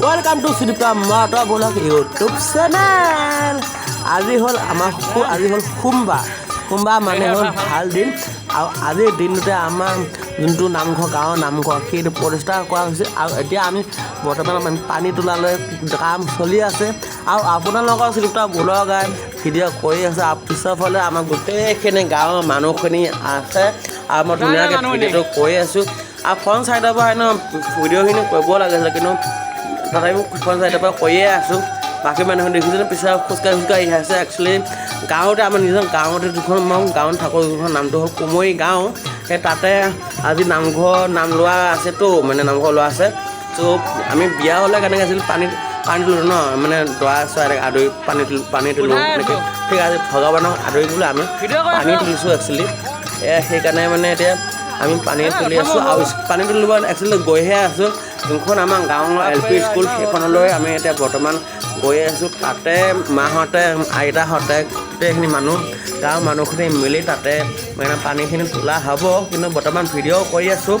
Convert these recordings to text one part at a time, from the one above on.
Welcome to Sudipta Motor Vlog YouTube channel. আজি হল সোমবাৰ মানে হল ভাল দিন আৰু আজিৰ দিনতে আমাৰ যোনটো নামঘৰ গাঁৱৰ নামঘৰ সেইটো প্ৰতিষ্ঠা কৰা হৈছে আৰু এতিয়া আমি বৰ্তমান পানী তোলালৈ কাম চলি আছে আৰু আপোনালোকৰ Sudipta Vlog ভিডিঅ' কৰি আছে আৰু পিছৰ ফালে আমাৰ গোটেইখিনি গাঁৱৰ মানুহখিনি আছে আৰু মই ধুনীয়াকৈ ভিডিঅ'টো কৰি আছোঁ আৰু ফ্ৰণ্ট চাইডৰ পৰা হেনো ভিডিঅ'খিনি কৰিব লাগিছিলে কিন্তু তথাপিও ফ্ৰণ্ট চাইডৰ পৰা কৰিয়ে আছোঁ বাকী মানুহ দেখিছোঁ পিছত খোজকাঢ়ি আছে একচুৱেলি গাঁৱতে আমাৰ নিজৰ গাঁৱতে দুখন মই গাঁৱত থাকোঁ যিখন নামটো হ'ল কুমৰী গাঁও সেই তাতে আজি নামঘৰ নাম লোৱা আছেতো মানে নামঘৰ লোৱা আছে ত' আমি বিয়া হ'লে কেনেকৈ আছিল পানী তোলোঁ ন মানে দৰা চৰাই আদৰি পানী তোলোঁ এনেকৈ ঠিক আছে ভগৱানক আদৰি পেলাই আমি পানী তুলিছোঁ একচুৱেলি সেইকাৰণে মানে এতিয়া আমি পানী তুলি আছোঁ আৰু পানী তুলিব একচুৱেলি গৈহে আছোঁ যোনখন আমাৰ গাঁৱৰ LP স্কুল সেইখনলৈ আমি এতিয়া বৰ্তমান গৈ আছোঁ তাতে মাহঁতে আইতাহঁতে গোটেইখিনি মানুহ গাঁৱৰ মানুহখিনি মিলি তাতে মানে পানীখিনি তোলা হ'ব কিন্তু বৰ্তমান ভিডিঅ' কৰি আছোঁ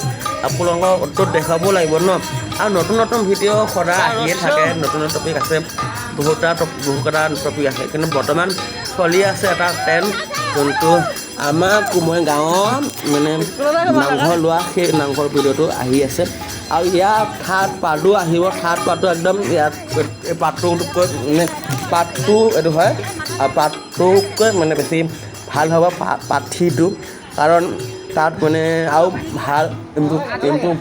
আপোনালোকৰ অতত দেখাব লাগিব ন আৰু নতুন ভিডিঅ' সদায় আহিয়ে থাকে নতুন টপিক আছে বহুকেইটা টপিক আছে কিন্তু বৰ্তমান চলি আছে এটা ট্ৰেণ্ড যোনটো আমাৰ কুমৰী গাঁৱৰ মানে নামঘৰ লোৱা সেই নামঘৰ ভিডিঅ'টো আহি আছে আৰু ইয়াৰ থাৰ্ড পাৰ্টো আহিব থাৰ্ড পাৰ্টটো একদম ইয়াত এই পাৰ্টটোতকৈ মানে পাৰ্টটো এইটো হয় আৰু পাৰ্টটোতকৈ মানে বেছি ভাল হ'ব পাৰ্থিটো কাৰণ তাত মানে আৰু ভাল ইম্প্ৰুভ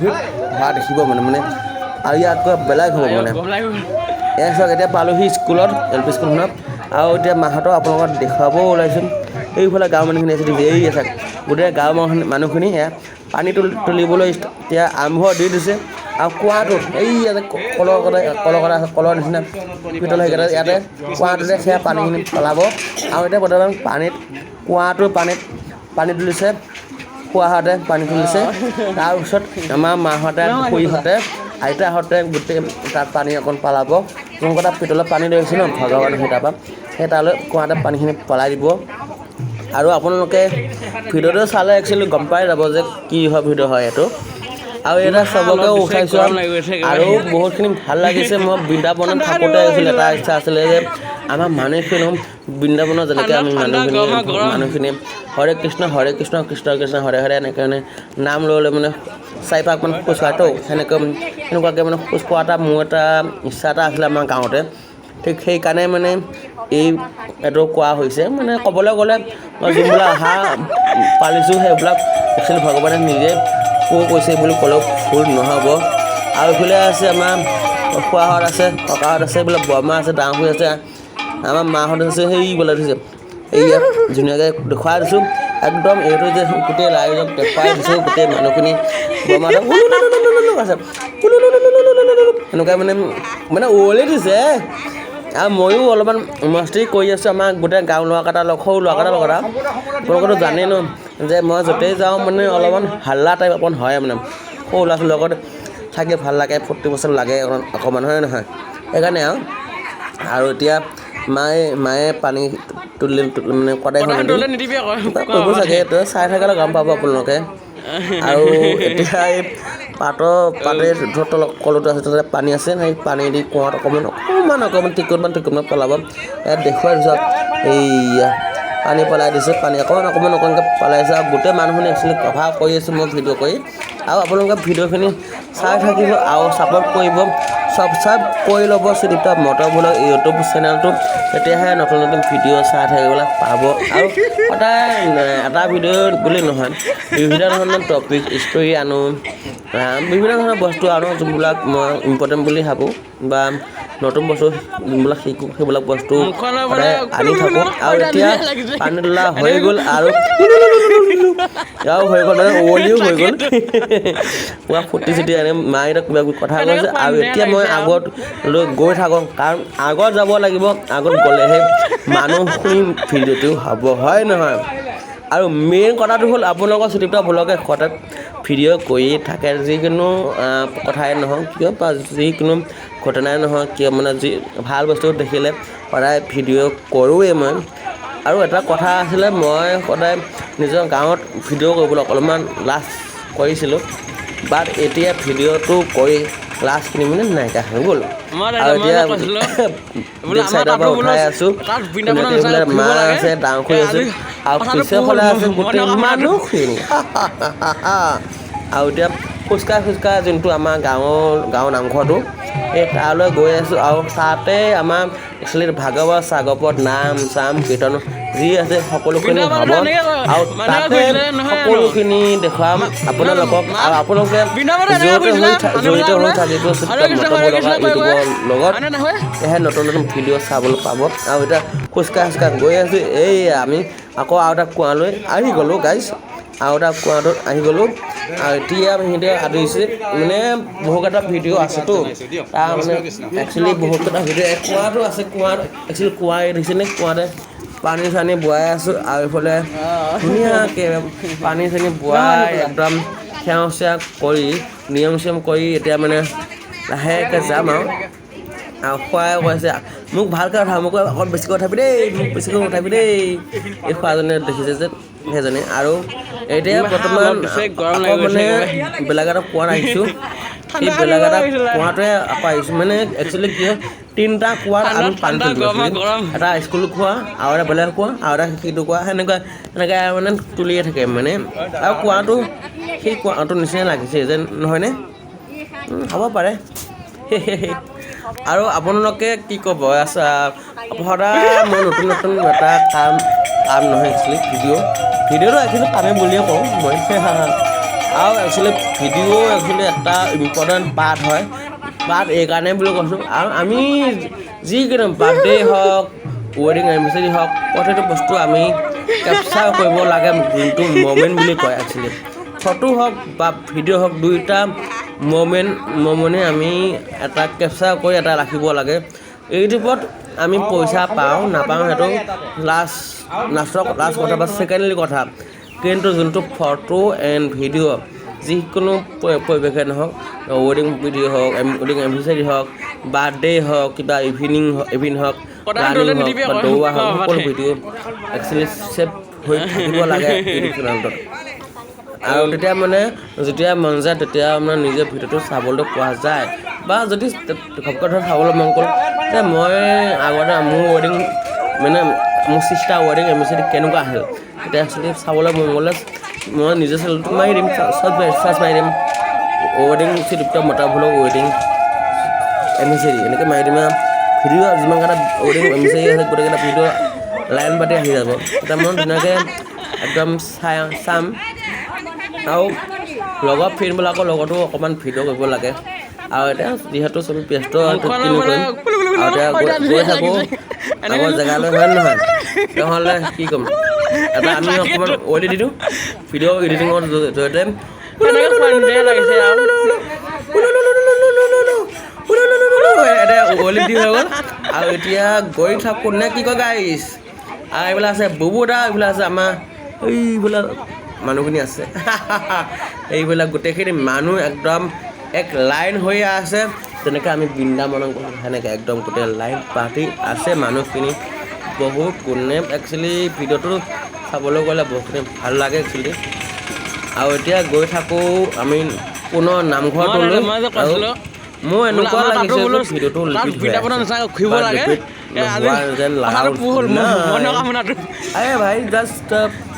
হোৱা দেখিব মানে আৰু ইয়াতকৈ বেলেগ হ'ব মানে এয়া চাওক এতিয়া পালোহি স্কুলত LP স্কুলখনত আৰু এতিয়া মাহঁতক আপোনালোকক দেখুৱাবও ওলাইছোঁ এইফালে গাঁৱৰ মানুহখিনি আছে এই আছে গোটেই গাঁৱৰ মানুহখিনি পানী তুলিবলৈ এতিয়া আৰম্ভ দি দিছে আৰু কুঁৱাটো এই ইয়াতে কলৰ নিচিনা পিতল সেইকেইটা ইয়াতে কুঁৱাটোতে সেয়া পানীখিনি পেলাব আৰু এতিয়া বৰ্তমান কুঁৱাটো পানী তুলিছে খুৱাহঁতে পানী তুলিছে তাৰপিছত আমাৰ মাহঁতে খুৰীহঁতে আইতাহঁতে গোটেই তাত পানী অকণ পেলাব যোনকেইটা তাত পিতলত পানী ধৰিছে ন ভগৱান সেই তাৰপৰা সেই তালৈ কুঁৱাতে পানীখিনি পেলাই দিব আৰু আপোনালোকে ভিডিঅ'টো চালে একচুৱেলি গম পাই যাব যে কি হয় ভিডিঅ' হয় এইটো আৰু এটা চবকে উঠাইছোঁ আৰু বহুতখিনি ভাল লাগিছে মই বৃন্দাবনত থাকোঁতে আছিলোঁ এটা ইচ্ছা আছিলে যে আমাৰ মানুহখিনি বৃন্দাবনত যেনেকৈ আমি মানুহখিনি হৰে কৃষ্ণ কৃষ্ণ কৃষ্ণ হৰে হৰে এনেকৈ মানে নাম লৈ মানে 4-5 মান খোজ কাঢ়েতো সেনেকুৱাকৈ মানে খোজ কঢ়া এটা মোৰ এটা ইচ্ছা এটা আছিলে আমাৰ গাঁৱতে ঠিক সেইকাৰণে মানে এইটো কোৱা হৈছে মানে ক'বলৈ গ'লে মই যোনবিলাক আশা পালিছোঁ সেইবিলাক একচুৱেলি ভগৱানে নিজে কৈছে বুলি ক'লেও ভুল নহ'ব আৰু এইফালে আছে আমাৰ খুৱাহঁত আছে ককাহঁত আছে এইবিলাক বৰমা আছে ডাঙৰ হৈ আছে আমাৰ মাহঁত আছে সেইবিলাক দিছে এইয়া ধুনীয়াকৈ দেখুৱাই দিছোঁ একদম এইটো যে গোটেই ৰাইজক দেখুৱাই দিছোঁ গোটেই মানুহখিনি বৰমাহঁতক আছে এনেকুৱা মানে ওৱলি দিছে আৰু ময়ো অলপমান মস্তি কৰি আছোঁ আমাৰ গোটেই গাঁও ল'ৰাকেইটাৰ লগত সৰু ল'ৰাকেইটাৰ লগত আপোনালোকেতো জানেই ন যে মই য'তেই যাওঁ মানে অলপমান হাল্লা টাইপ অকণ হয় মানে সৰু ল'ৰা ছোৱালীৰ লগত থাকি ভাল লাগে ফূৰ্তি পচন্দ লাগে অকণমান হয় নহয় সেইকাৰণে আৰু এতিয়া মায়ে পানী তুলি মানে সদায় কৰিব চাগে চাই থাকিলে গম পাব আপোনালোকে আৰু এতিয়া এই পাতে কলটো আছে তাতে পানী আছে সেই পানী দি কুঁৱাত অকণমান টিকটমান পেলাব ইয়াত দেখুৱাই দিছোঁ এইয়া পানী পেলাই দিছোঁ পানী অকণমানকৈ পেলাইছে আৰু গোটেই মানুহখিনি একচুৱেলি কভাৰ কৰি আছোঁ মই ভিডিঅ' কৰি আৰু আপোনালোকে ভিডিঅ'খিনি চাই থাকিব আৰু ছাপোৰ্ট কৰিব ছাবস্ক্ৰাইব কৰি ল'ব Sudipta Motor Vlog ইউটিউব চেনেলটো তেতিয়াহে নতুন ভিডিঅ' চাই থাকিবলৈ পাব আৰু সদায় এটা ভিডিঅ' বুলি নহয় বিভিন্ন ধৰণৰ টপিক ষ্টৰি আনো বিভিন্ন ধৰণৰ বস্তু আনো যোনবিলাক মই ইম্পৰ্টেণ্ট বুলি ভাবোঁ বা নতুন বস্তু যোনবিলাক শিকোঁ সেইবিলাক বস্তু সদায় আনি থাকোঁ আৰু এতিয়া পানী তোলা হৈ গ'ল আৰু হৈ গ'ল মানে ওৱলিও হৈ গ'ল পুৰা ফুটি চুটি আনি মায়ে কিবা কথা কৈছে আৰু এতিয়া মই আগত লৈ গৈ থাকোঁ কাৰণ আগত যাব লাগিব আগত গ'লেহে মানুহখিনি ভিডিঅ'টো হ'ব হয় নহয় আৰু মেইন কথাটো হ'ল আপোনালোকৰ Sudipta Vlog সদায় ভিডিঅ' কৰিয়ে থাকে যিকোনো কথাই নহওক কিয় বা যিকোনো ঘটনাই নহওক কিয় মানে যি ভাল বস্তু দেখিলে সদায় ভিডিঅ' কৰোঁৱেই মই আৰু এটা কথা আছিলে মই সদায় নিজৰ গাঁৱত ভিডিঅ' কৰিবলৈ অলপমান লাজ কৰিছিলোঁ বাট এতিয়া ভিডিঅ'টো কৰি লাষ্টখিনি মানে নাইকিয়া হৈ গ'ল আৰু এতিয়া বেক চাইডৰ পৰা উঠাই আছোঁ মা আছে ডাঙৰ আছে আৰু পিছৰফালে আছে গোটেই মানুহখিনি আৰু এতিয়া খোজকাঢ়ি যোনটো আমাৰ গাঁৱৰ নামঘৰটো এই তালৈ গৈ আছোঁ আৰু তাতে আমাৰ একচুৱেলি ভাগৱত চাগৱত নাম চাম কীৰ্তন যি আছে সকলোখিনি হ'ব আৰু তাতে সকলোখিনি দেখুৱাম আপোনালোকক আৰু আপোনালোকে জড়িত হৈ থাকিব ইউটিউবৰ লগত সেয়েহে নতুন ভিডিঅ' চাবলৈ পাব আৰু এতিয়া খোজকাঢ়ি গৈ আছোঁ এই আমি আকৌ আৰু এটা কুঁৱালৈ আহি গ'লোঁ গাইজ আৰু এটা কুঁৱাটোত আহি গ'লোঁ আৰু এতিয়া সিহঁতে আদৰিছে মানে বহুকেইটা ভিডিঅ' আছেতো তাৰ মানে একচুৱেলি বহুতকেইটা ভিডিঅ' কুঁৱাটো আছে কুঁৱাত একচুৱেলি কুঁৱা দেখিছেনে কুঁৱাতে পানী চানী বোৱাই আছোঁ আৰু এইফালে ধুনীয়াকৈ পানী চানী বোৱাই একদম সেৱা চেৱা কৰি নিয়ম চিয়ম কৰি এতিয়া মানে লাহেকৈ যাম আৰু খুৱাই কৈছে মোক ভালকৈ উঠা মোক অকণ বেছিকৈ উঠাবি দেই মোক বেছিকৈ উঠাবি দেই এই খোৱাজনে দেখিছে যে সেইজনে আৰু এতিয়া বৰ্তমান মানে বেলেগ এটা কুঁৱাত আহিছোঁ সেই বেলেগ এটা কুঁৱাটোৱে আকৌ আহিছোঁ মানে একচুৱেলি কি হয় তিনিটা কুঁৱাত আমি পানী তুলিছোঁ এটা স্কুল কুঁৱা আৰু এটা বেলেগ কুঁৱা আৰু এটা সিটো কুঁৱা সেনেকৈ মানে তুলিয়ে থাকে মানে আৰু কুঁৱাটো সেই কুঁৱাটোৰ নিচিনা লাগিছে যেন নহয়নে হ'ব পাৰে আৰু আপোনালোকে কি ক'ব সদায় মই নতুন এটা কাম নহয় একচুৱেলি ভিডিঅ'টো একচুৱেলি কামেই বুলিয়ে কওঁ মই আৰু একচুৱেলি ভিডিঅ' একচুৱেলি এটা ইম্পৰ্টেণ্ট পাৰ্ট হয় পাৰ্ট এইকাৰণে বুলি কৈছোঁ আৰু আমি যিকোনো বাৰ্থডে হওক ৱেডিং এনিভাৰ্চাৰী হওক প্ৰতিটো বস্তু আমি কেপচাৰ কৰিব লাগে যোনটো মমেণ্ট বুলি কয় একচুৱেলি ফটো হওক বা ভিডিঅ' হওক দুয়োটা মমেণ্টে আমি এটা কেপচাৰ কৰি এটা ৰাখিব লাগে ইউটিউবত আমি পইচা পাওঁ নাপাওঁ সেইটো লাষ্ট কথা বা ছেকেণ্ডলি কথা কিন্তু যোনটো ফটো এণ্ড ভিডিঅ' যিকোনো পৰিৱেশে নহওক ৱেডিং ভিডিঅ' হওক ৱেডিং এনিভাৰ্চাৰী হওক বাৰ্থডে হওক কিবা ইভিনিং হওক ৰানিং হওক বা দৌৰা হওক সকলো ভিডিঅ' একচুৱেলি ছেভ হৈ থাকিব লাগে ইউটিউব চেনেলটোত আৰু তেতিয়া মানে যেতিয়া মন যায় তেতিয়া মানে নিজে ভিডিঅ'টো চাবলৈ পোৱা যায় বা যদি ঘপকৈ ধৰক চাবলৈ মন কৰোঁ যে মই আগতে মোৰ ৱেডিং মানে মোৰ চিষ্টাৰ ৱেডিং এনিভাৰ্চাৰী কেনেকুৱা আহিল তেতিয়া একচুৱেলি চাবলৈ মন গ'লে মই নিজে চেনেলটো মাৰি দিম চাৰ্চ মাৰি দিম ৱেডিং চিত্ৰিপ্ত মতাভুলক ৱেডিং এনিভাৰ্চাৰী এনেকৈ মাৰি দিম ভিডিঅ' যিমানকেইটা ৱেডিং এনিভাৰ্চাৰী আছে গোটেইকেইটা ভিডিঅ' লাইন পাতি আহি যাব তেতিয়া মই ধুনীয়াকৈ একদম চাম আৰু লগৰ ফ্ৰেণ্ডবিলাকৰ লগতো অকণমান ভিডিঅ' কৰিব লাগে আৰু এতিয়া যিহেতু চবেই ব্যস্ত কিনো কৰিম আৰু এতিয়া গৈ থাকোঁ আগৰ জেগালৈ হয় নহয় নহ'লে কি ক'ম এটা আমি অকণমান অলি দি দিওঁ ভিডিঅ' এডিটিঙৰ জৰিয়তে এতিয়া অলি দি হৈ গ'ল আৰু এতিয়া গৈ থাকোঁ নে কি কয় গাইছ আৰু এইবিলাক আছে বুবু দা এইবিলাক আছে আমাৰ এইবিলাক মানুহখিনি আছে এইবিলাক গোটেইখিনি মানুহ একদম এক লাইন হৈ আছে যেনেকৈ আমি বৃন্দাবনত সেনেকৈ একদম গোটেই লাইন পাতি আছে মানুহখিনি বহুত কোনে একচুৱেলি ভিডিঅ'টো চাবলৈ গ'লে বহুতখিনি ভাল লাগে একচুৱেলি আৰু এতিয়া গৈ থাকোঁ আমি পুনৰ নামঘৰটোলৈ আৰু মোৰ এনেকুৱা লাগিছে ভিডিঅ'টো भाई जस्ट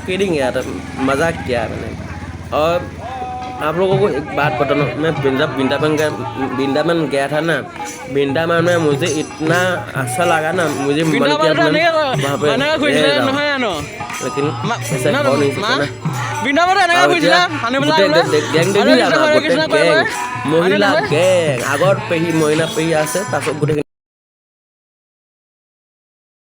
किडिंग यार मजाक किया मैंने और आप लोगों को एक बात बताना मैं वृंदावन गया था ना वृंदावन में मुझे इतना अच्छा लगा ना मुझे मन किया वहाँ पे लेकिन ऐसा हो नहीं सकता ना महिला गैंग आगर पेही महिला पेही आसे